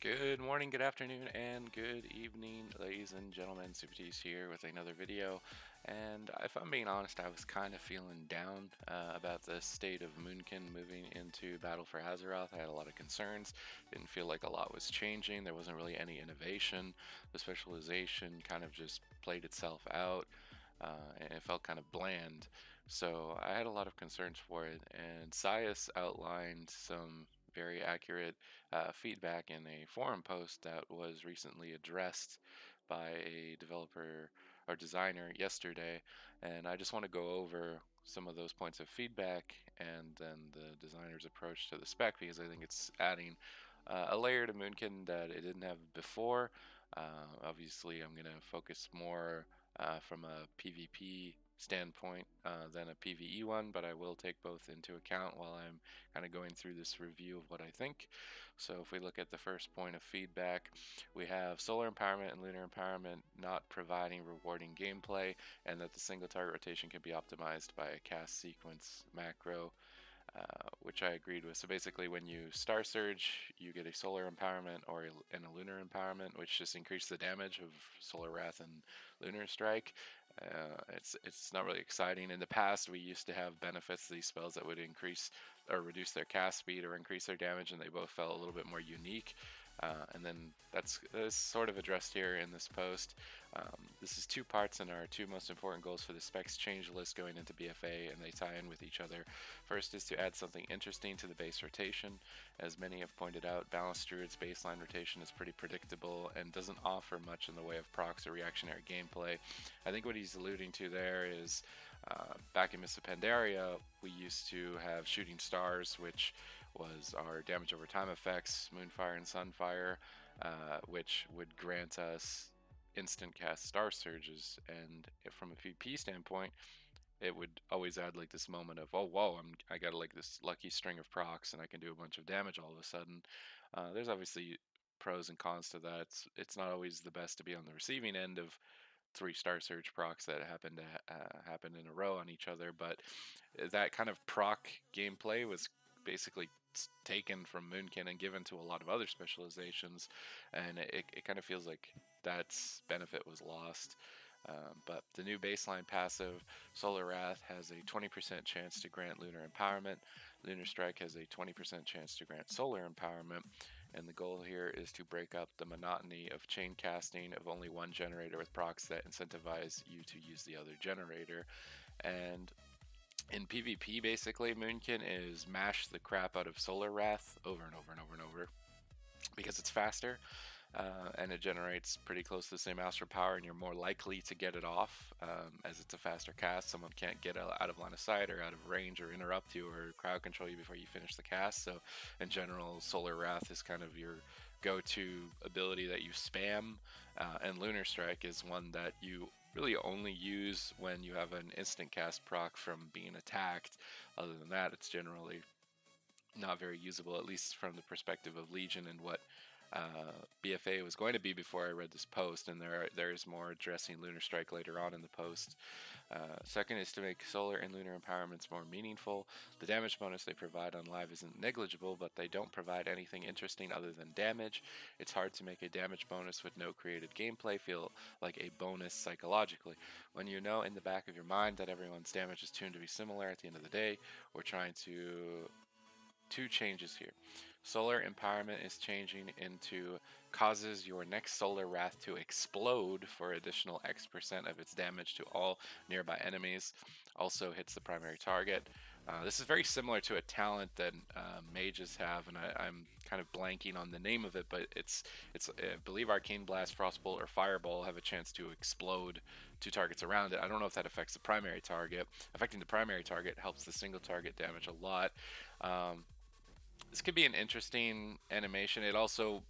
Good morning, good afternoon, and good evening, ladies and gentlemen. Supatease here with another video. And if I'm being honest, I was kind of feeling down about the state of Moonkin moving into Battle for Azeroth. I had a lot of concerns. Didn't feel like a lot was changing. There wasn't really any innovation. The specialization kind of just played itself out. And it felt kind of bland. So I had a lot of concerns for it. And Cyous outlined some very accurate feedback in a forum post that was recently addressed by a developer or designer yesterday. And I just want to go over some of those points of feedback and then the designer's approach to the spec, because I think it's adding a layer to Moonkin that it didn't have before. Obviously, I'm going to focus more from a PvP standpoint than a PvE one, but I will take both into account while I'm kind of going through this review of what I think. So if we look at the first point of feedback, we have solar empowerment and lunar empowerment not providing rewarding gameplay, and that the single target rotation can be optimized by a cast sequence macro. Which I agreed with. So basically, when you Star Surge, you get a Solar Empowerment and a Lunar Empowerment, which just increase the damage of Solar Wrath and Lunar Strike. It's not really exciting. In the past, we used to have benefits to these spells that would increase or reduce their cast speed or increase their damage, and they both felt a little bit more unique. And then that's sort of addressed here in this post. This is two parts and our two most important goals for the specs change list going into BFA, and they tie in with each other. First is to add something interesting to the base rotation. As many have pointed out, Balanced Druid's baseline rotation is pretty predictable and doesn't offer much in the way of procs or reactionary gameplay. I think what he's alluding to there is back in Mists of Pandaria, we used to have Shooting Stars, which was our damage over time effects, Moonfire and Sunfire, which would grant us instant cast Star Surges. And from a PvP standpoint, it would always add like this moment of, oh whoa, I got like this lucky string of procs and I can do a bunch of damage all of a sudden. There's obviously pros and cons to that. It's not always the best to be on the receiving end of 3-star surge procs that happen in a row on each other, but that kind of proc gameplay was basically taken from Moonkin and given to a lot of other specializations, and it kind of feels like that benefit was lost. But the new baseline passive, Solar Wrath, has a 20% chance to grant Lunar Empowerment. Lunar Strike has a 20% chance to grant Solar Empowerment. And the goal here is to break up the monotony of chain casting of only one generator with procs that incentivize you to use the other generator. And in PvP, basically, Moonkin is mash the crap out of Solar Wrath over and over and over and over because it's faster. And it generates pretty close to the same astral power, and you're more likely to get it off as it's a faster cast. Someone can't get out of line of sight or out of range or interrupt you or crowd control you before you finish the cast. So in general, Solar Wrath is kind of your go-to ability that you spam, and Lunar Strike is one that you really only use when you have an instant cast proc from being attacked. Other than that, it's generally not very usable, at least from the perspective of Legion and what BFA was going to be before I read this post, and there's more addressing Lunar Strike later on in the post. Second is to make solar and lunar empowerments more meaningful. The damage bonus they provide on live isn't negligible, but they don't provide anything interesting other than damage. It's hard to make a damage bonus with no created gameplay feel like a bonus psychologically. When you know in the back of your mind that everyone's damage is tuned to be similar at the end of the day, we're trying to two changes here. Solar Empowerment is changing into causes your next Solar Wrath to explode for additional X% of its damage to all nearby enemies. Also hits the primary target. This is very similar to a talent that mages have, and I'm kind of blanking on the name of it, but it's I believe Arcane Blast, Frostbolt, or Fireball have a chance to explode two targets around it. I don't know if that affects the primary target. Affecting the primary target helps the single target damage a lot. This could be an interesting animation. It also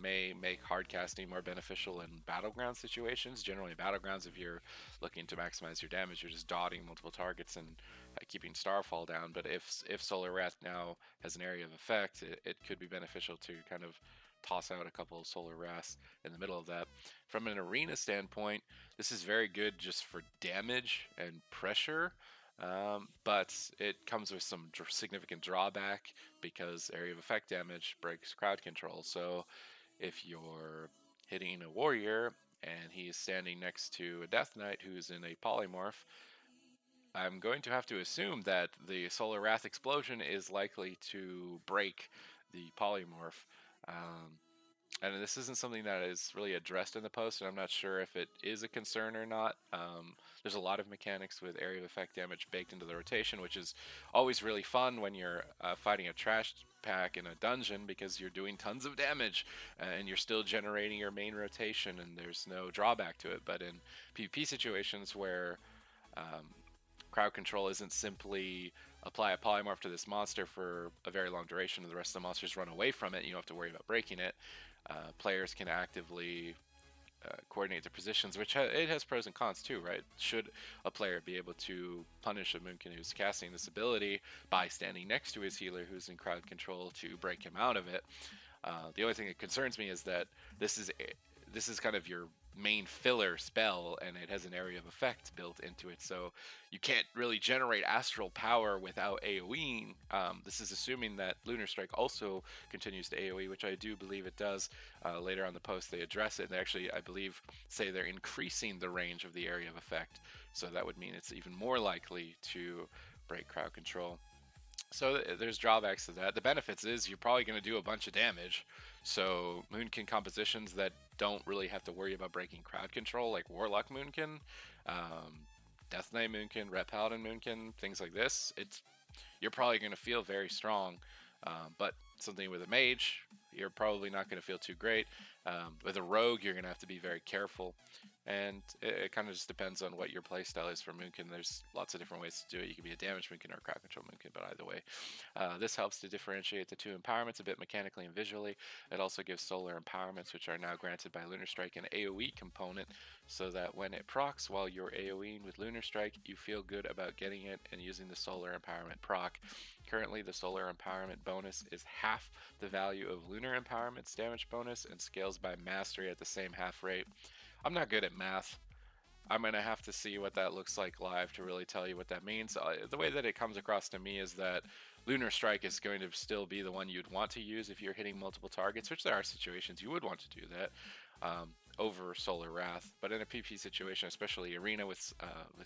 may make hard casting more beneficial in battleground situations. Generally, in battlegrounds, if you're looking to maximize your damage, you're just dotting multiple targets and keeping Starfall down. But if Solar Wrath now has an area of effect, it could be beneficial to kind of toss out a couple of Solar Wraths in the middle of that. From an arena standpoint, this is very good just for damage and pressure. But it comes with some significant drawback because area of effect damage breaks crowd control. So if you're hitting a warrior and he is standing next to a Death Knight who's in a polymorph, I'm going to have to assume that the Solar Wrath explosion is likely to break the polymorph. Um, and this isn't something that is really addressed in the post, and I'm not sure if it is a concern or not. There's a lot of mechanics with area of effect damage baked into the rotation, which is always really fun when you're fighting a trash pack in a dungeon, because you're doing tons of damage and you're still generating your main rotation, and there's no drawback to it. But in PvP situations where crowd control isn't simply apply a polymorph to this monster for a very long duration and the rest of the monsters run away from it and you don't have to worry about breaking it, players can actively coordinate their positions, which it has pros and cons too, right? Should a player be able to punish a Moonkin who's casting this ability by standing next to his healer who's in crowd control to break him out of it? The only thing that concerns me is that this is kind of your main filler spell, and it has an area of effect built into it, so you can't really generate astral power without AoEing. This is assuming that Lunar Strike also continues to AoE, which I do believe it does. Later on the post they address it, and they actually, I believe, say they're increasing the range of the area of effect, so that would mean it's even more likely to break crowd control. So there's drawbacks to that. The benefits is you're probably going to do a bunch of damage. So Moonkin compositions that don't really have to worry about breaking crowd control, like Warlock Moonkin, Death Knight Moonkin, Ret Paladin Moonkin, things like this, you're probably going to feel very strong. But something with a mage, you're probably not going to feel too great. With a rogue, you're going to have to be very careful. And it kind of just depends on what your playstyle is for Moonkin. There's lots of different ways to do it. You can be a damage Moonkin or a crowd control Moonkin, but either way. This helps to differentiate the two empowerments a bit mechanically and visually. It also gives solar empowerments, which are now granted by Lunar Strike, an AoE component, so that when it procs while you're AoEing with Lunar Strike, you feel good about getting it and using the solar empowerment proc. Currently, the solar empowerment bonus is half the value of Lunar empowerment's damage bonus and scales by mastery at the same half rate. I'm not good at math. I'm going to have to see what that looks like live to really tell you what that means. The way that it comes across to me is that Lunar Strike is going to still be the one you'd want to use if you're hitting multiple targets, which there are situations you would want to do that over Solar Wrath. But in a PvP situation, especially Arena with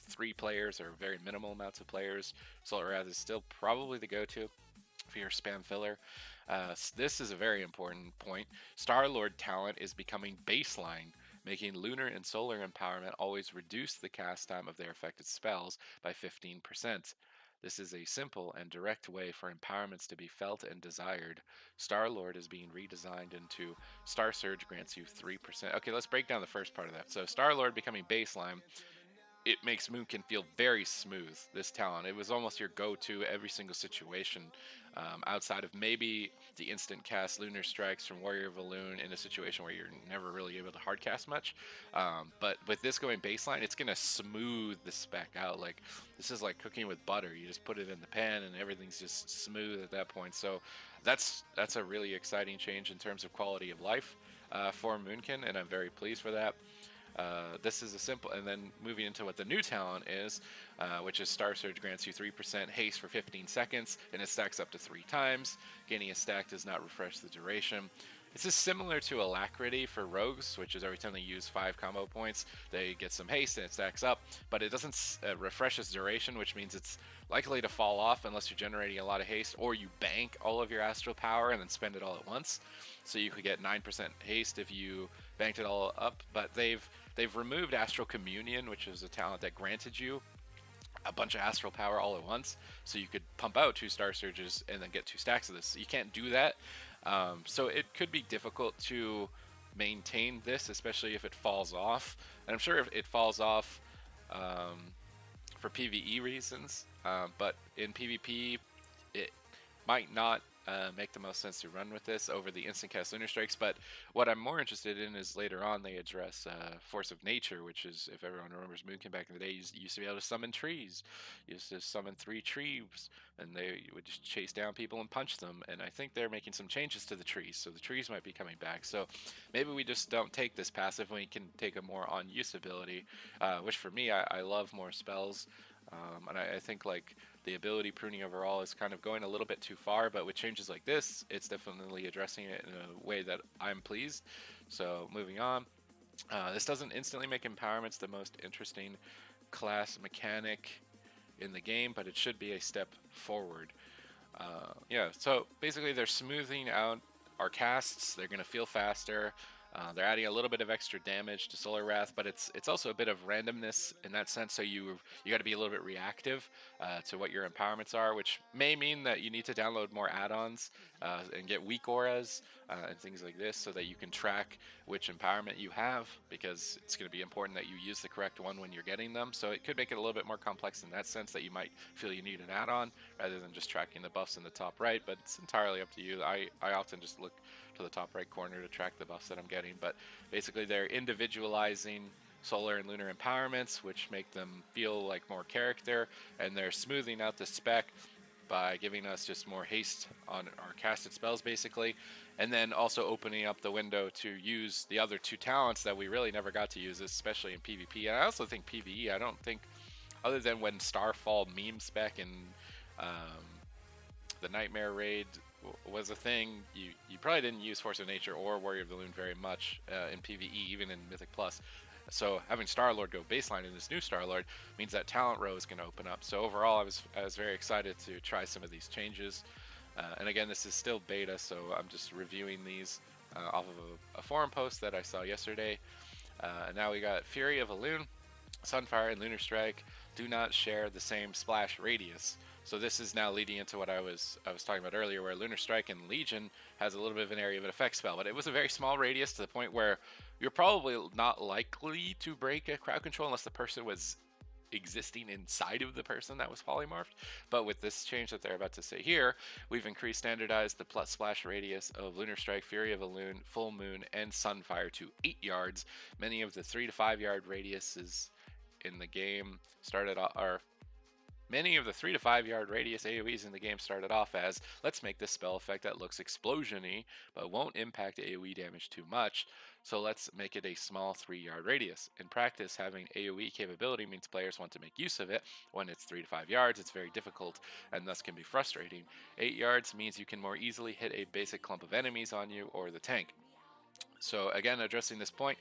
3 players or very minimal amounts of players, Solar Wrath is still probably the go-to for your spam filler. This is a very important point. Star-Lord talent is becoming baseline, making Lunar and Solar empowerment always reduce the cast time of their affected spells by 15%. This is a simple and direct way for empowerments to be felt and desired. Star-Lord is being redesigned into Star Surge grants you 3%. Okay, let's break down the first part of that. So Star-Lord becoming baseline, it makes Moonkin feel very smooth, this talent. It was almost your go-to every single situation, outside of maybe the instant cast Lunar Strikes from Warrior of Elune in a situation where you're never really able to hard cast much. But with this going baseline, it's going to smooth the spec out. Like, this is like cooking with butter. You just put it in the pan and everything's just smooth at that point. So that's a really exciting change in terms of quality of life for Moonkin, and I'm very pleased for that. This is a simple, and then moving into what the new talent is, which is Star Surge grants you 3% haste for 15 seconds, and it stacks up to 3 times. Gaining a stack does not refresh the duration. This is similar to Alacrity for Rogues, which is every time they use 5 combo points, they get some haste and it stacks up, but it doesn't refresh its duration, which means it's likely to fall off unless you're generating a lot of haste, or you bank all of your astral power and then spend it all at once. So you could get 9% haste if you banked it all up, but they've removed Astral Communion, which is a talent that granted you a bunch of astral power all at once, so you could pump out 2 Star Surges and then get 2 stacks of this. You can't do that, so it could be difficult to maintain this, especially if it falls off. And I'm sure if it falls off for PvE reasons, but in PvP, it might not make the most sense to run with this over the instant cast Lunar Strikes. But what I'm more interested in is later on they address Force of Nature, which is, if everyone remembers Moonkin back in the day, you used to be able to summon trees. You used to summon 3 trees, and they would just chase down people and punch them. And I think they're making some changes to the trees, so the trees might be coming back. So maybe we just don't take this passive, we can take a more on-use ability, which for me, I love more spells. And I think, like, the ability pruning overall is kind of going a little bit too far, but with changes like this, it's definitely addressing it in a way that I'm pleased. So moving on, this doesn't instantly make empowerments the most interesting class mechanic in the game, but it should be a step forward. Yeah, so basically they're smoothing out our casts. They're going to feel faster. They're adding a little bit of extra damage to Solar Wrath, but it's also a bit of randomness in that sense. So you got to be a little bit reactive to what your empowerments are, which may mean that you need to download more add-ons and get weak auras and things like this, so that you can track which empowerment you have, because it's going to be important that you use the correct one when you're getting them. So it could make it a little bit more complex in that sense, that you might feel you need an add-on rather than just tracking the buffs in the top right. But it's entirely up to you. I often just look to the top right corner to track the buffs that I'm getting. But basically they're individualizing solar and lunar empowerments, which make them feel like more character, and they're smoothing out the spec by giving us just more haste on our casted spells basically, and then also opening up the window to use the other two talents that we really never got to use, especially in PvP. And I also think PvE, I don't think, other than when Starfall meme spec and the Nightmare Raid was a thing, you probably didn't use Force of Nature or Warrior of the Loon very much in PvE, even in Mythic Plus. So having Star-Lord go baseline in this new Star-Lord means that talent row is going to open up. So overall, I was very excited to try some of these changes. And again, this is still beta, so I'm just reviewing these off of a forum post that I saw yesterday. And now we got Fury of a Loon, Sunfire, and Lunar Strike do not share the same splash radius. So this is now leading into what I was talking about earlier, where Lunar Strike and Legion has a little bit of an area of an effect spell, but it was a very small radius to the point where you're probably not likely to break a crowd control unless the person was existing inside of the person that was polymorphed. But with this change that they're about to say here, we've standardized the plus splash radius of Lunar Strike, Fury of a Loon, Full Moon, and Sunfire to 8 yards. Many of the 3 to 5 yard radiuses in the game started off, or many of the 3 to 5 yard radius AoEs in the game started off as, let's make this spell effect that looks explosion-y but won't impact AoE damage too much, so let's make it a small 3 yard radius. In practice, having AoE capability means players want to make use of it. When it's 3 to 5 yards, it's very difficult and thus can be frustrating. 8 yards means you can more easily hit a basic clump of enemies on you or the tank. So again, addressing this point,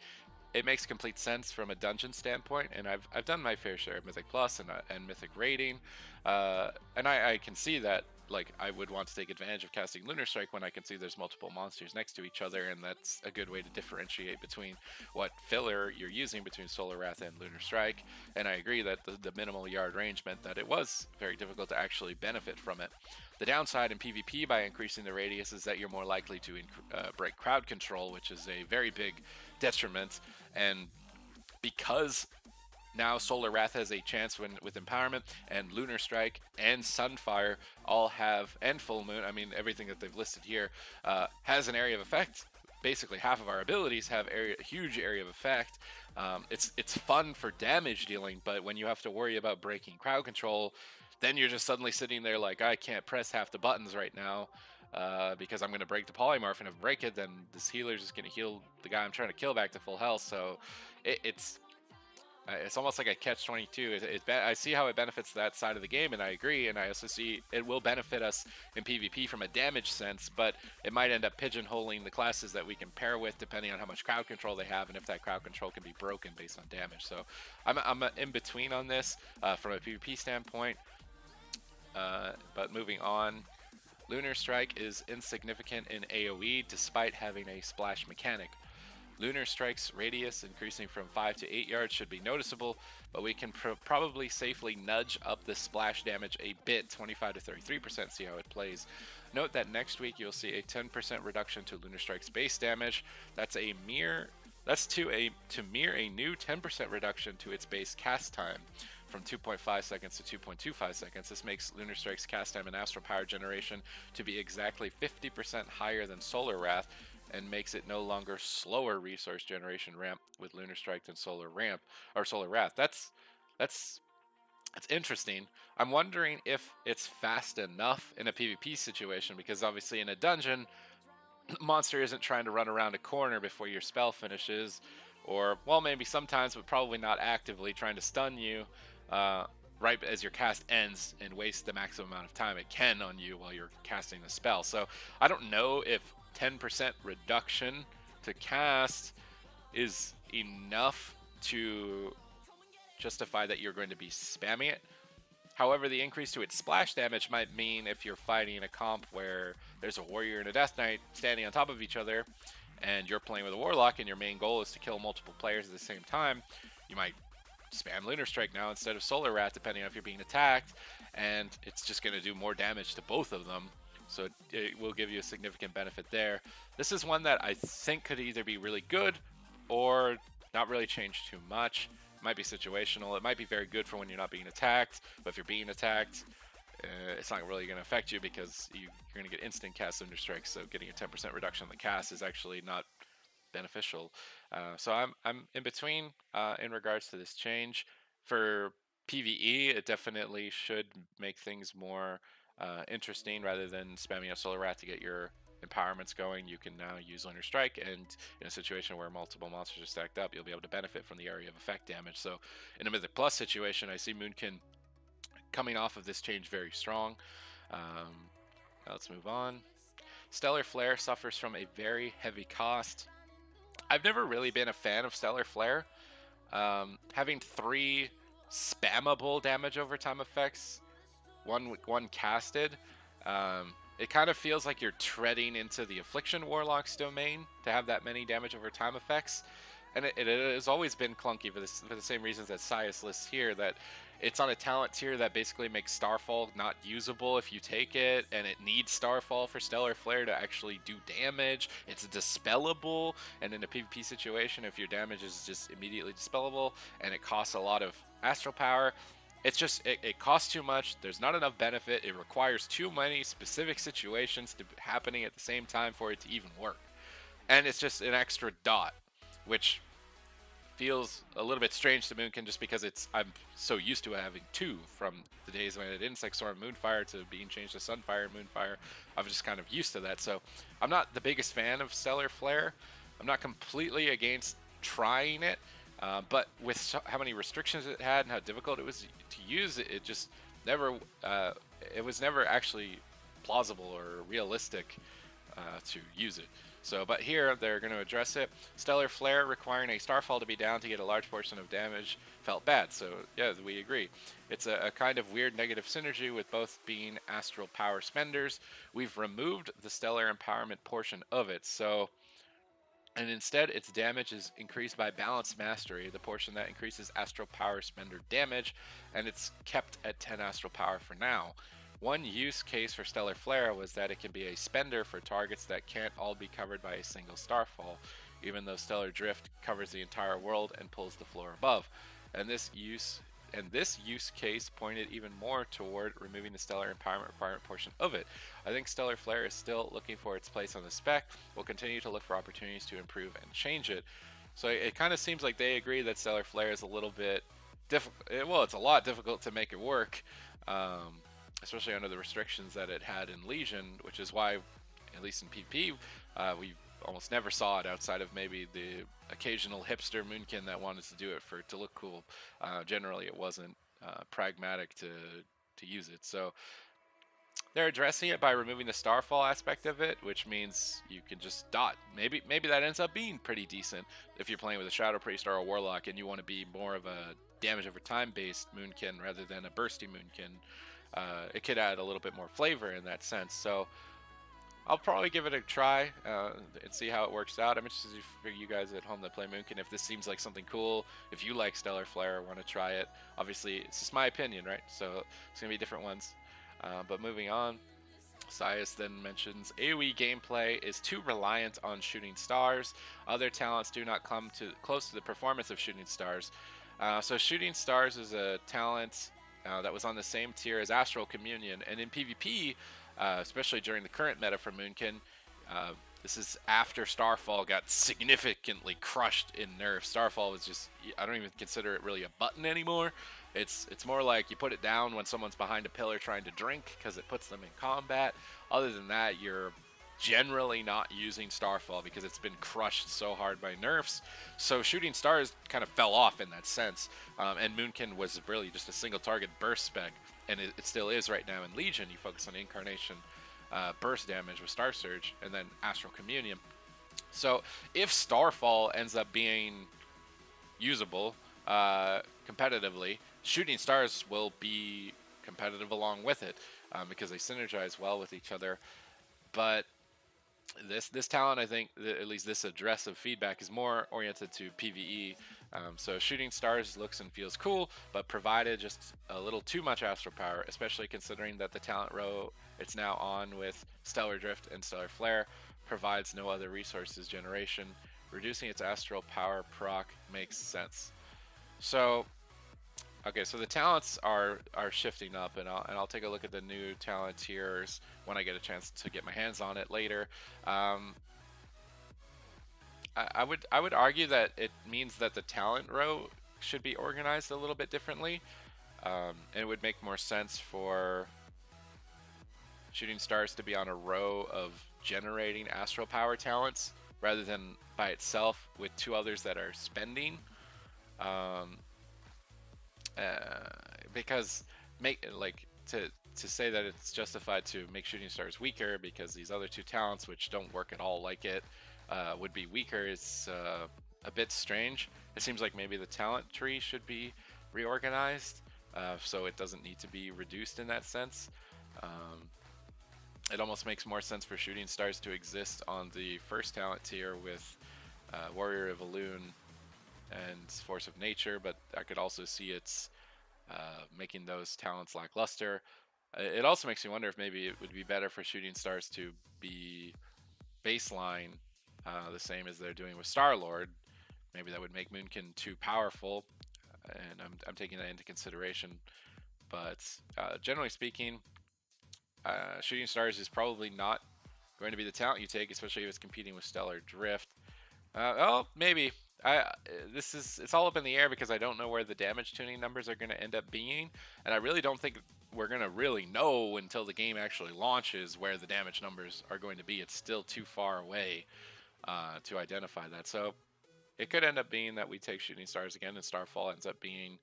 it makes complete sense from a dungeon standpoint, and I've done my fair share of Mythic Plus and Mythic raiding, and I can see that, like, I would want to take advantage of casting Lunar Strike when I can see there's multiple monsters next to each other, and that's a good way to differentiate between what filler you're using between Solar Wrath and Lunar Strike. And I agree that the minimal yard range meant that it was very difficult to actually benefit from it. The downside in PvP by increasing the radius is that you're more likely to break crowd control, which is a very big detriment. And because now Solar Wrath has a chance with empowerment, and Lunar Strike and Sunfire all have, and Full Moon, I mean everything that they've listed here has an area of effect. Basically half of our abilities have a huge area of effect. It's fun for damage dealing, but when you have to worry about breaking crowd control, then you're just suddenly sitting there like, I can't press half the buttons right now because I'm going to break the polymorph, and if I break it, then this healer's just going to heal the guy I'm trying to kill back to full health. So it's almost like a catch-22. I see how it benefits that side of the game, and I agree, and I also see it will benefit us in PvP from a damage sense, but it might end up pigeonholing the classes that we can pair with depending on how much crowd control they have and if that crowd control can be broken based on damage. So I'm in between on this from a PvP standpoint. But moving on, Lunar Strike is insignificant in AoE despite having a splash mechanic. Lunar Strike's radius increasing from 5 to 8 yards should be noticeable, but we can probably safely nudge up the splash damage a bit, 25 to 33%, see how it plays. Note that next week you'll see a 10% reduction to Lunar Strike's base damage. That's to mirror a new 10% reduction to its base cast time from 2.5 seconds to 2.25 seconds. This makes Lunar Strike's cast time and astral power generation to be exactly 50% higher than Solar Wrath, and makes it no longer slower resource generation ramp with Lunar Strike than Solar Wrath. That's interesting. I'm wondering if it's fast enough in a PvP situation, because obviously in a dungeon, the monster isn't trying to run around a corner before your spell finishes, or, well, maybe sometimes, but probably not actively trying to stun you right as your cast ends and waste the maximum amount of time it can on you while you're casting the spell. So I don't know if 10% reduction to cast is enough to justify that you're going to be spamming it. However, the increase to its splash damage might mean if you're fighting a comp where there's a warrior and a death knight standing on top of each other, and you're playing with a warlock and your main goal is to kill multiple players at the same time, you might spam Lunar Strike now instead of Solar Rat, depending on if you're being attacked, and it's just going to do more damage to both of them. So it will give you a significant benefit there. This is one that I think could either be really good or not really change too much. It might be situational. It might be very good for when you're not being attacked, but if you're being attacked, it's not really going to affect you because you're going to get instant cast Lunar Strike, so getting a 10% reduction on the cast is actually not beneficial. So I'm in between in regards to this change. For PvE, it definitely should make things more interesting rather than spamming a Solar Rat to get your empowerments going. You can now use Lunar Strike, and in a situation where multiple monsters are stacked up, you'll be able to benefit from the area of effect damage. So in a Mythic Plus situation, I see Moonkin coming off of this change very strong. Now let's move on. Stellar Flare suffers from a very heavy cost. I've never really been a fan of Stellar Flare. Having 3 spammable damage over time effects, one casted, it kind of feels like you're treading into the Affliction Warlock's domain to have that many damage over time effects. And it has always been clunky for the same reasons that Cyous lists here, that it's on a talent tier that basically makes Starfall not usable if you take it, and it needs Starfall for Stellar Flare to actually do damage. It's dispellable, and in a PvP situation, if your damage is just immediately dispellable, and it costs a lot of Astral Power, it's just, it costs too much, there's not enough benefit, it requires too many specific situations to happening at the same time for it to even work. And it's just an extra dot, which feels a little bit strange to Moonkin just because I'm so used to having 2 from the days when I did Insect Storm Moonfire to being changed to Sunfire Moonfire. I'm just kind of used to that. So I'm not the biggest fan of Stellar Flare. I'm not completely against trying it, but with how many restrictions it had and how difficult it was to use it, it just never, it was never actually plausible or realistic to use it. So, but here they're going to address it. Stellar Flare requiring a Starfall to be down to get a large portion of damage felt bad. So, yeah, we agree. It's a kind of weird negative synergy with both being Astral Power spenders. We've removed the Stellar Empowerment portion of it. So, and instead its damage is increased by Balance Mastery, the portion that increases Astral Power spender damage, and it's kept at 10 Astral Power for now. One use case for Stellar Flare was that it can be a spender for targets that can't all be covered by a single Starfall, even though Stellar Drift covers the entire world and pulls the floor above. And this use case pointed even more toward removing the Stellar Empowerment requirement portion of it. I think Stellar Flare is still looking for its place on the spec. We'll continue to look for opportunities to improve and change it. So it kind of seems like they agree that Stellar Flare is a little bit difficult. Well, it's a lot difficult to make it work. Especially under the restrictions that it had in Legion, which is why, at least in PvP, we almost never saw it outside of maybe the occasional hipster Moonkin that wanted to do it to look cool. Generally, it wasn't pragmatic to use it. So they're addressing it by removing the Starfall aspect of it, which means you can just dot. Maybe that ends up being pretty decent if you're playing with a Shadow Priest or a Warlock and you want to be more of a damage over time based Moonkin rather than a bursty Moonkin. It could add a little bit more flavor in that sense. So I'll probably give it a try and see how it works out. I'm interested for you guys at home that play Moonkin if this seems like something cool. If you like Stellar Flare or want to try it. Obviously, it's just my opinion, right? So it's going to be different ones. But moving on, Cyous then mentions AoE gameplay is too reliant on shooting stars. Other talents do not come close to the performance of shooting stars. So shooting stars is a talent that was on the same tier as Astral Communion, and in PvP, especially during the current meta for Moonkin, this is after Starfall got significantly crushed in nerfs. Starfall was just, I don't even consider it really a button anymore. It's more like you put it down when someone's behind a pillar trying to drink because it puts them in combat. Other than that, you're generally not using Starfall because it's been crushed so hard by nerfs. So Shooting Stars kind of fell off in that sense. And Moonkin was really just a single target burst spec, and it still is right now in Legion. You focus on Incarnation, burst damage with Star Surge, and then Astral Communion. So if Starfall ends up being usable competitively, Shooting Stars will be competitive along with it because they synergize well with each other. But this talent, I think, at least this address of feedback, is more oriented to PvE. So Shooting Stars looks and feels cool, but provided just a little too much astral power, especially considering that the talent row it's now on with Stellar Drift and Stellar Flare provides no other resources generation. Reducing its astral power proc makes sense. So okay, so the talents are shifting up, and I'll take a look at the new talent tiers when I get a chance to get my hands on it later. I would argue that it means that the talent row should be organized a little bit differently, and it would make more sense for Shooting Stars to be on a row of generating astral power talents rather than by itself with two others that are spending. Because to say that it's justified to make Shooting Stars weaker because these other two talents, which don't work at all like it, would be weaker is a bit strange. It seems like maybe the talent tree should be reorganized, so it doesn't need to be reduced in that sense. It almost makes more sense for Shooting Stars to exist on the first talent tier with Warrior of Elune and Force of Nature, but I could also see it's making those talents lackluster. It also makes me wonder if maybe it would be better for Shooting Stars to be baseline the same as they're doing with Star-Lord. Maybe that would make Moonkin too powerful, and I'm taking that into consideration. But generally speaking, Shooting Stars is probably not going to be the talent you take, especially if it's competing with Stellar Drift. Well, maybe. It's all up in the air because I don't know where the damage tuning numbers are going to end up being, and I really don't think we're going to really know until the game actually launches where the damage numbers are going to be. It's still too far away to identify that. So it could end up being that we take Shooting Stars again and Starfall ends up being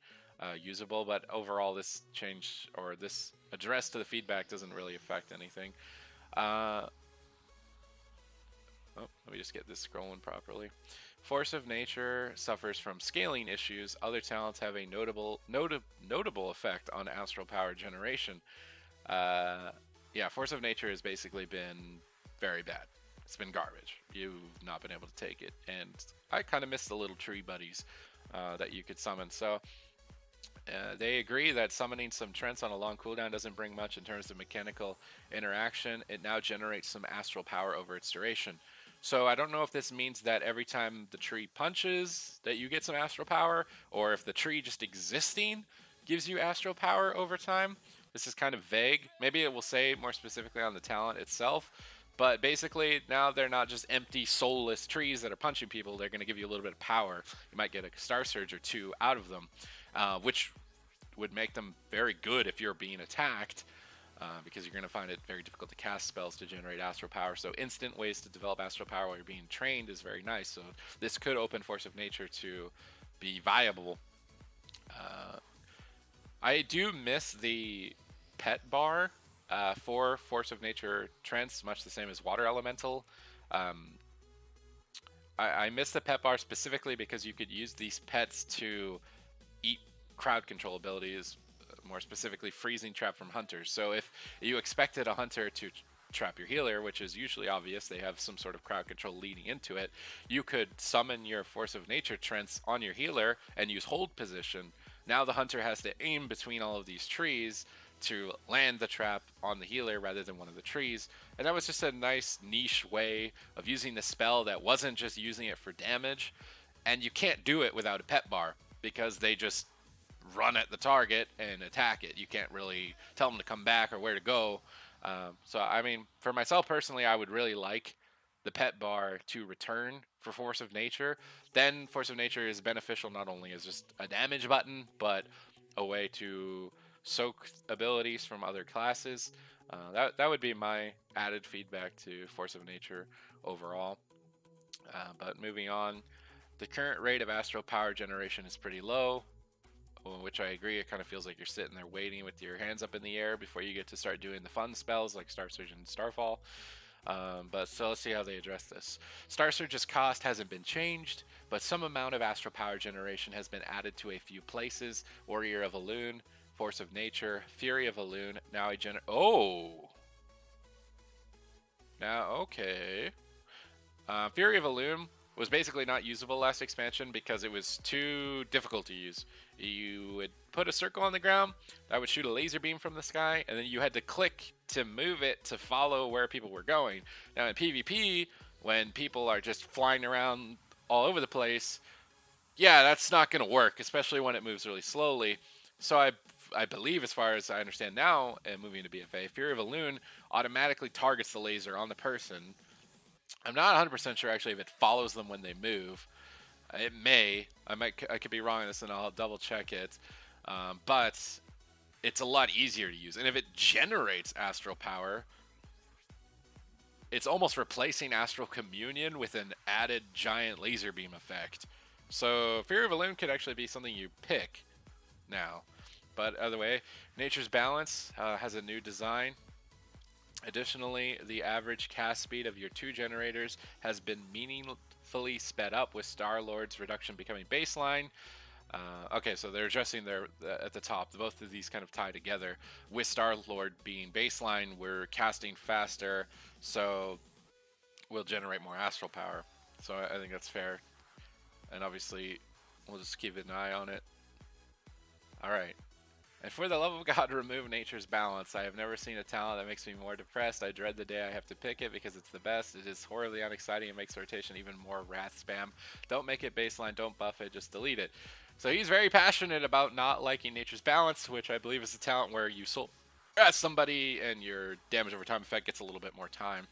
usable, but overall this change or this address to the feedback doesn't really affect anything. Let me just get this scrolling properly. Force of Nature suffers from scaling issues. Other talents have a notable effect on astral power generation. Yeah, Force of Nature has basically been very bad. It's been garbage. You've not been able to take it, and I kind of miss the little tree buddies that you could summon. So they agree that summoning some Trents on a long cooldown doesn't bring much in terms of mechanical interaction. It now generates some astral power over its duration. So I don't know if this means that every time the tree punches that you get some astral power, or if the tree just existing gives you astral power over time. This is kind of vague. Maybe it will say more specifically on the talent itself. But basically, now they're not just empty, soulless trees that are punching people. They're going to give you a little bit of power. You might get a Star Surge or two out of them, which would make them very good if you're being attacked. Because you're going to find it very difficult to cast spells to generate astral power. So instant ways to develop astral power while you're being trained is very nice. So this could open Force of Nature to be viable. I do miss the pet bar for Force of Nature Trents, much the same as Water Elemental. I miss the pet bar specifically because you could use these pets to eat crowd control abilities, more specifically freezing trap from hunters. So if you expected a hunter to trap your healer, which is usually obvious, they have some sort of crowd control leading into it, you could summon your Force of Nature Trents on your healer and use hold position. Now the hunter has to aim between all of these trees to land the trap on the healer rather than one of the trees. And that was just a nice niche way of using the spell that wasn't just using it for damage. And you can't do it without a pet bar because they just run at the target and attack it. You can't really tell them to come back or where to go. So, I mean, for myself personally, I would really like the pet bar to return for Force of Nature. Then Force of Nature is beneficial not only as just a damage button, but a way to soak abilities from other classes. That would be my added feedback to Force of Nature overall. But moving on, the current rate of astral power generation is pretty low, which I agree. It kind of feels like you're sitting there waiting with your hands up in the air before you get to start doing the fun spells like Star Surge and Starfall. But so let's see how they address this. Star Surge's cost hasn't been changed, but some amount of astral power generation has been added to a few places. Warrior of Elune, Force of Nature, Fury of Elune. Now I Now, okay. Fury of Elune was basically not usable last expansion because it was too difficult to use. You would put a circle on the ground that would shoot a laser beam from the sky, and then you had to click to move it to follow where people were going. Now in PvP, when people are just flying around all over the place, yeah, that's not going to work, especially when it moves really slowly. So I believe, as far as I understand now, and moving to BFA, Fury of Elune automatically targets the laser on the person. I'm not 100% sure actually if it follows them when they move. It may. I could be wrong on this, and I'll double check it. But it's a lot easier to use. And if it generates astral power, it's almost replacing astral communion with an added giant laser beam effect. So Fury of Elune could actually be something you pick now. But other way, Nature's Balance has a new design. Additionally, the average cast speed of your 2 generators has been meaningfully sped up, with Star-Lord's reduction becoming baseline. Okay, so they're addressing their at the top. Both of these kind of tie together. With Star-Lord being baseline, we're casting faster, so we'll generate more astral power. So I think that's fair. And obviously, we'll just keep an eye on it. Alright. And for the love of God, remove Nature's Balance. I have never seen a talent that makes me more depressed. I dread the day I have to pick it because it's the best. It is horribly unexciting and makes rotation even more wrath spam. Don't make it baseline, don't buff it, just delete it. So he's very passionate about not liking Nature's Balance, which I believe is a talent where you soul somebody and your damage over time effect gets a little bit more time.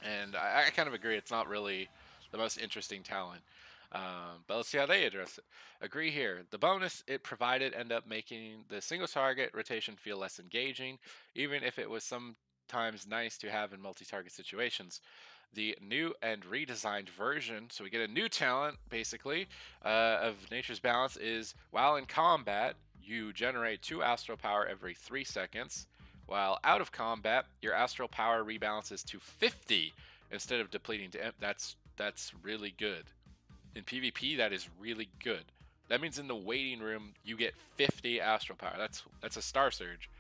And I kind of agree, it's not really the most interesting talent. But let's see how they address it. Agree here. The bonus it provided ended up making the single target rotation feel less engaging, even if it was sometimes nice to have in multi-target situations. The new and redesigned version, so we get a new talent, basically, of Nature's Balance is, while in combat, you generate 2 astral power every 3 seconds. While out of combat, your astral power rebalances to 50 instead of depleting to that's really good. In PvP, that is really good. That means in the waiting room, you get 50 astral power. That's a Star Surge.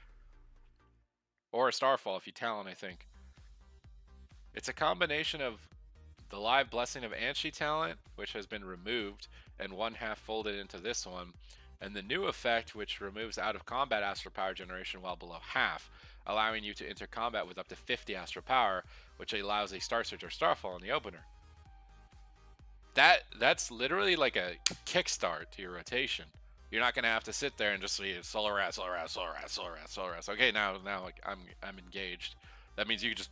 Or a Starfall if you talent, I think. It's a combination of the live blessing of Anshi talent, which has been removed, and 1/2 folded into this one, and the new effect, which removes out of combat astral power generation while below half, allowing you to enter combat with up to 50 astral power, which allows a Star Surge or Starfall in the opener. That's literally like a kickstart to your rotation. You're not gonna have to sit there and just see solar rat, solar rat, solar rat, solar rat, solar rat. Okay, now like, I'm engaged. That means you just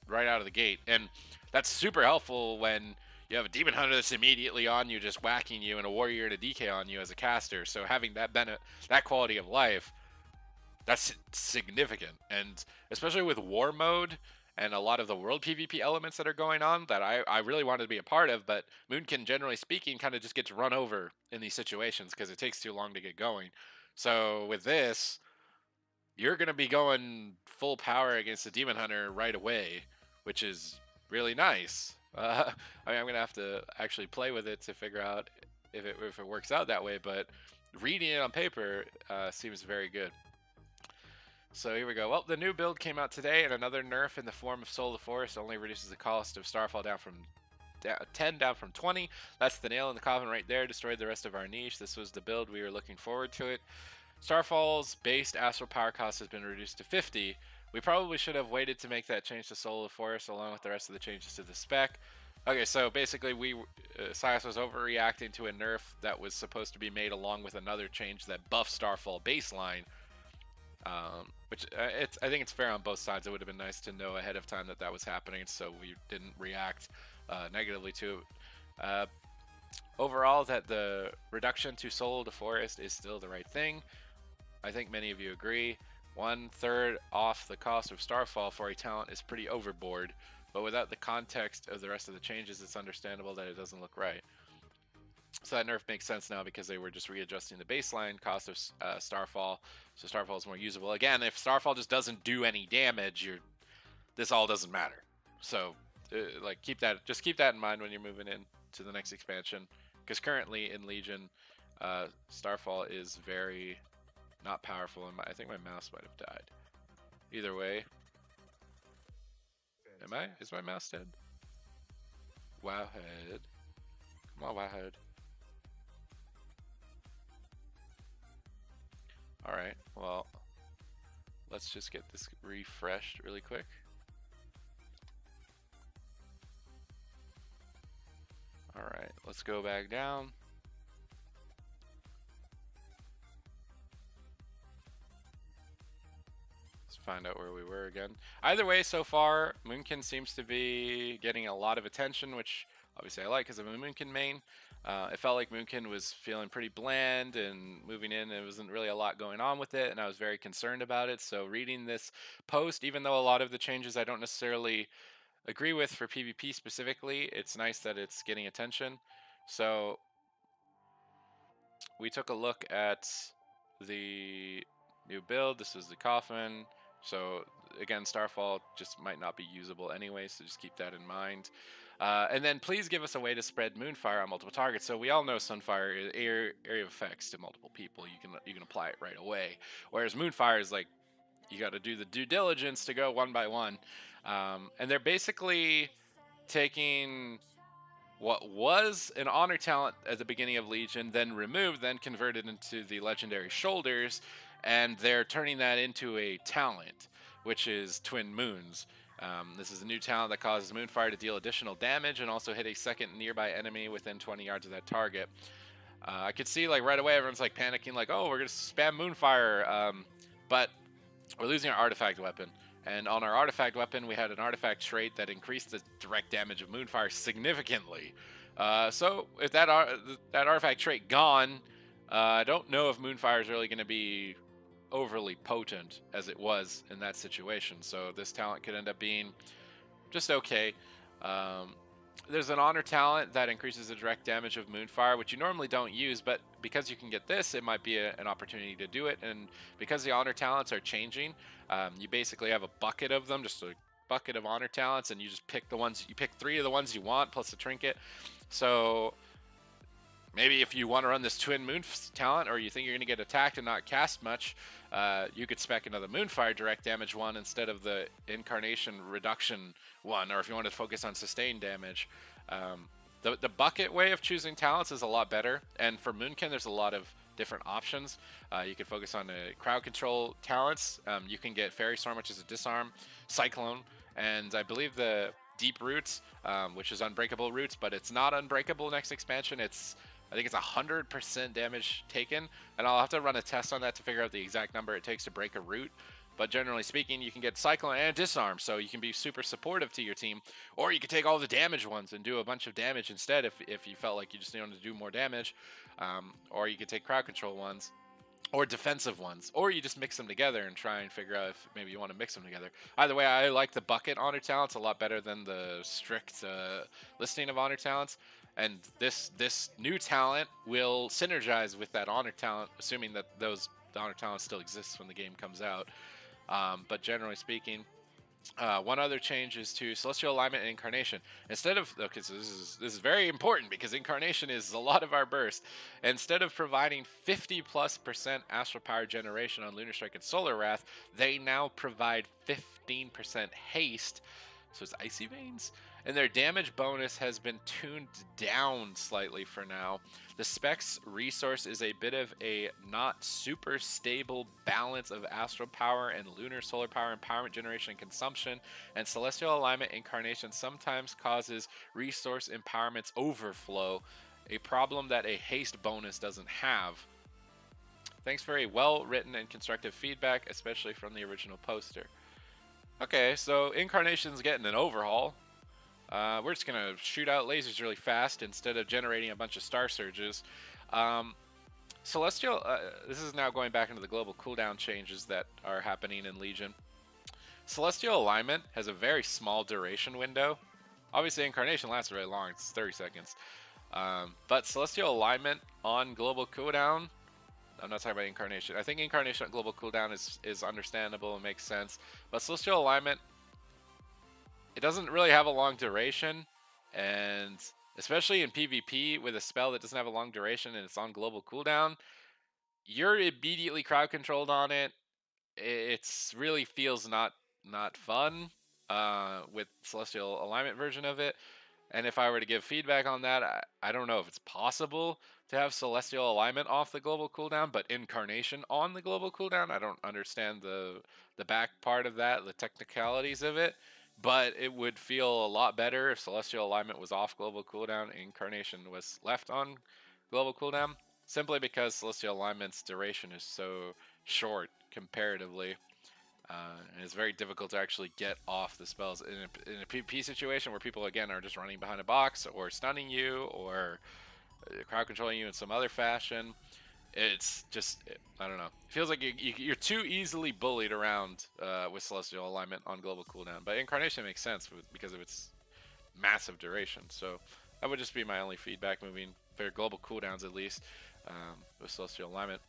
right out of the gate, and that's super helpful when you have a demon hunter that's immediately on you, just whacking you, and a warrior and a DK on you as a caster. So having that quality of life, that's significant, and especially with war mode and a lot of the world PvP elements that are going on that I really wanted to be a part of, but Moonkin, generally speaking, kind of just gets run over in these situations because it takes too long to get going. So with this, you're going to be going full power against the Demon Hunter right away, which is really nice. I mean, I'm going to have to actually play with it to figure out if it works out that way, but reading it on paper seems very good. So here we go. Well, the new build came out today, and another nerf in the form of Soul of the Forest only reduces the cost of Starfall down from 10 down from 20. That's the nail in the coffin right there. Destroyed the rest of our niche. This was the build. We were looking forward to it. Starfall's based astral power cost has been reduced to 50. We probably should have waited to make that change to Soul of the Forest along with the rest of the changes to the spec. Okay, so basically Cyous was overreacting to a nerf that was supposed to be made along with another change that buffed Starfall baseline. Which I think it's fair on both sides. It would have been nice to know ahead of time that was happening, so we didn't react negatively to it. Overall, that the reduction to Soul of the Forest is still the right thing. I think many of you agree. 1/3 off the cost of Starfall for a talent is pretty overboard, but without the context of the rest of the changes, it's understandable that it doesn't look right. So that nerf makes sense now because they were just readjusting the baseline cost of Starfall, so Starfall is more usable. Again, if Starfall just doesn't do any damage, this all doesn't matter. So, like, keep that in mind when you're moving in to the next expansion, because currently in Legion, Starfall is very not powerful, and I think my mouse might have died. Either way, is my mouse dead? Wowhead, come on, Wowhead. All right, well, let's just get this refreshed really quick. All right, let's go back down. Let's find out where we were again. Either way, so far, Moonkin seems to be getting a lot of attention, which obviously I like because I'm a Moonkin main. It felt like Moonkin was feeling pretty bland and moving in, there wasn't really a lot going on with it, and I was very concerned about it. So reading this post, even though a lot of the changes I don't necessarily agree with for PvP specifically, it's nice that it's getting attention. So we took a look at the new build. This is the coffin. So again, Starfall just might not be usable anyway, so just keep that in mind. And then please give us a way to spread Moonfire on multiple targets. So we all know Sunfire is area of effects to multiple people. You can apply it right away. Whereas Moonfire is like, you got to do the due diligence to go one by one. And they're basically taking what was an honor talent at the beginning of Legion, then removed, then converted into the legendary shoulders, and they're turning that into a talent, which is Twin Moons. This is a new talent that causes Moonfire to deal additional damage and also hit a second nearby enemy within 20 yards of that target. I could see, like, right away everyone's like panicking, like, oh, we're gonna spam Moonfire, but we're losing our artifact weapon. And on our artifact weapon, we had an artifact trait that increased the direct damage of Moonfire significantly. So if that artifact trait gone, I don't know if Moonfire is really going to be overly potent as it was in that situation. So this talent could end up being just okay. There's an honor talent that increases the direct damage of Moonfire, which you normally don't use, but because you can get this, it might be an opportunity to do it. And because the honor talents are changing, you basically have a bucket of them, just a bucket of honor talents, and you just pick the ones, you pick 3 of the ones you want plus a trinket. So maybe if you want to run this Twin Moon talent, or you think you're going to get attacked and not cast much, you could spec another Moonfire direct damage one instead of the Incarnation reduction one, or if you want to focus on sustained damage. The bucket way of choosing talents is a lot better, and for Moonkin there's a lot of different options. You can focus on crowd control talents. You can get Fairy Storm, which is a disarm, Cyclone, and I believe the Deep Roots, which is unbreakable roots, but it's not unbreakable next expansion. I think it's 100% damage taken, and I'll have to run a test on that to figure out the exact number it takes to break a root. But generally speaking, you can get Cyclone and Disarm, so you can be super supportive to your team. Or you can take all the damage ones and do a bunch of damage instead if you felt like you just wanted to do more damage. Or you could take crowd control ones, or defensive ones, or you just mix them together and try and figure out if maybe you want to mix them together. Either way, I like the bucket honor talents a lot better than the strict listing of honor talents. And this new talent will synergize with that honor talent, assuming that the honor talent still exists when the game comes out. But generally speaking, one other change is to Celestial Alignment and Incarnation. Instead of, okay, so this is very important because Incarnation is a lot of our burst. Instead of providing 50+% astral power generation on Lunar Strike and Solar Wrath, they now provide 15% haste. So it's Icy Veins. And their damage bonus has been tuned down slightly for now. The Specs resource is a bit of a not super stable balance of astral power and lunar solar power empowerment generation and consumption, and Celestial Alignment Incarnation sometimes causes resource empowerment's overflow, a problem that a haste bonus doesn't have. Thanks for a well-written and constructive feedback, especially from the original poster. Okay, so Incarnation's getting an overhaul. We're just going to shoot out lasers really fast instead of generating a bunch of star surges. Celestial, this is now going back into the global cooldown changes that are happening in Legion. Celestial alignment has a very small duration window. Obviously, Incarnation lasts really long, it's 30 seconds. But Celestial alignment on global cooldown, I'm not talking about Incarnation. I think Incarnation on global cooldown is understandable and makes sense. But Celestial alignment, it doesn't really have a long duration. And especially in PvP with a spell that doesn't have a long duration and it's on global cooldown, you're immediately crowd controlled on it. It's really feels not fun with Celestial alignment version of it. And if I were to give feedback on that, I don't know if it's possible to have Celestial alignment off the global cooldown, but Incarnation on the global cooldown. I don't understand the back part of that, the technicalities of it. But it would feel a lot better if Celestial alignment was off global cooldown, Incarnation was left on global cooldown, simply because Celestial alignment's duration is so short comparatively. And it's very difficult to actually get off the spells in a PvP situation where people, again, are just running behind a box or stunning you or crowd controlling you in some other fashion. It's just, I don't know. It feels like you're too easily bullied around with Celestial alignment on global cooldown. But Incarnation makes sense because of its massive duration. So that would just be my only feedback moving for global cooldowns, at least, with Celestial alignment.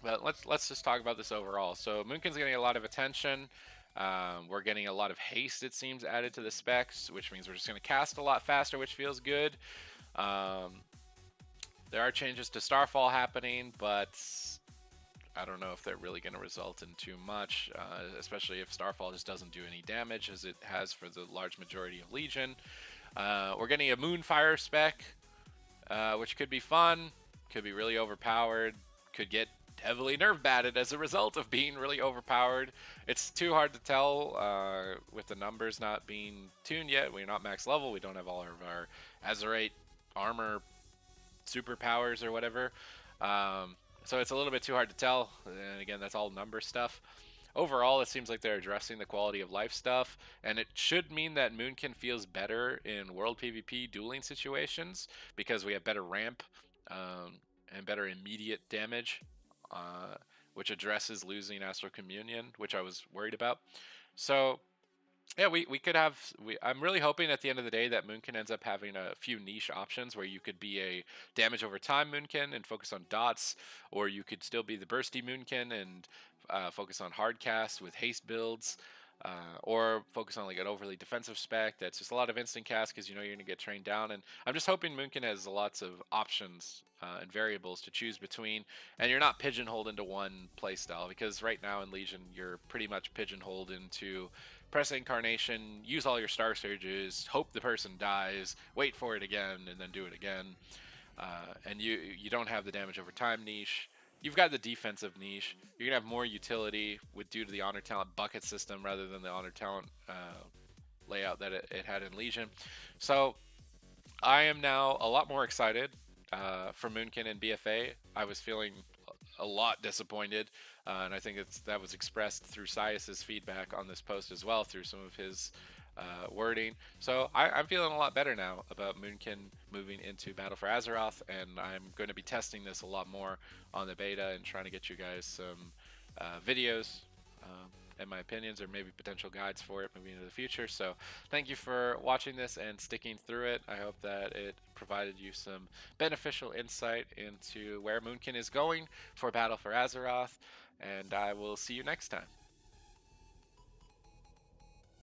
But let's just talk about this overall. So Moonkin's getting a lot of attention. We're getting a lot of haste, it seems, added to the specs, which means we're just going to cast a lot faster, which feels good. There are changes to Starfall happening, but I don't know if they're really going to result in too much, especially if Starfall just doesn't do any damage as it has for the large majority of Legion. We're getting a Moonfire spec, which could be fun, could be really overpowered, could get heavily nerf batted as a result of being really overpowered. It's too hard to tell with the numbers not being tuned yet. We're not max level. We don't have all of our Azerite armor superpowers or whatever. So it's a little bit too hard to tell. And again, that's all number stuff. Overall, it seems like they're addressing the quality of life stuff, and it should mean that Moonkin feels better in world PvP dueling situations because we have better ramp and better immediate damage, which addresses losing Astral Communion, which I was worried about. So yeah, we could have. I'm really hoping at the end of the day that Moonkin ends up having a few niche options where you could be a damage over time Moonkin and focus on dots, or you could still be the bursty Moonkin and focus on hard cast with haste builds, or focus on like an overly defensive spec that's just a lot of instant cast because you know you're gonna get trained down. And I'm just hoping Moonkin has lots of options and variables to choose between, and you're not pigeonholed into one playstyle, because right now in Legion you're pretty much pigeonholed into press Incarnation, use all your Star Surges, hope the person dies, wait for it again, and then do it again. And you don't have the damage over time niche. You've got the defensive niche. You're gonna have more utility due to the honor talent bucket system rather than the honor talent layout that it had in Legion. So I am now a lot more excited for Moonkin and BFA. I was feeling a lot disappointed, and I think that was expressed through Cyous' feedback on this post as well, through some of his wording. So I'm feeling a lot better now about Moonkin moving into Battle for Azeroth, and I'm going to be testing this a lot more on the beta and trying to get you guys some videos and my opinions, or maybe potential guides for it moving into the future. So thank you for watching this and sticking through it. I hope that it provided you some beneficial insight into where Moonkin is going for Battle for Azeroth, and I will see you next time.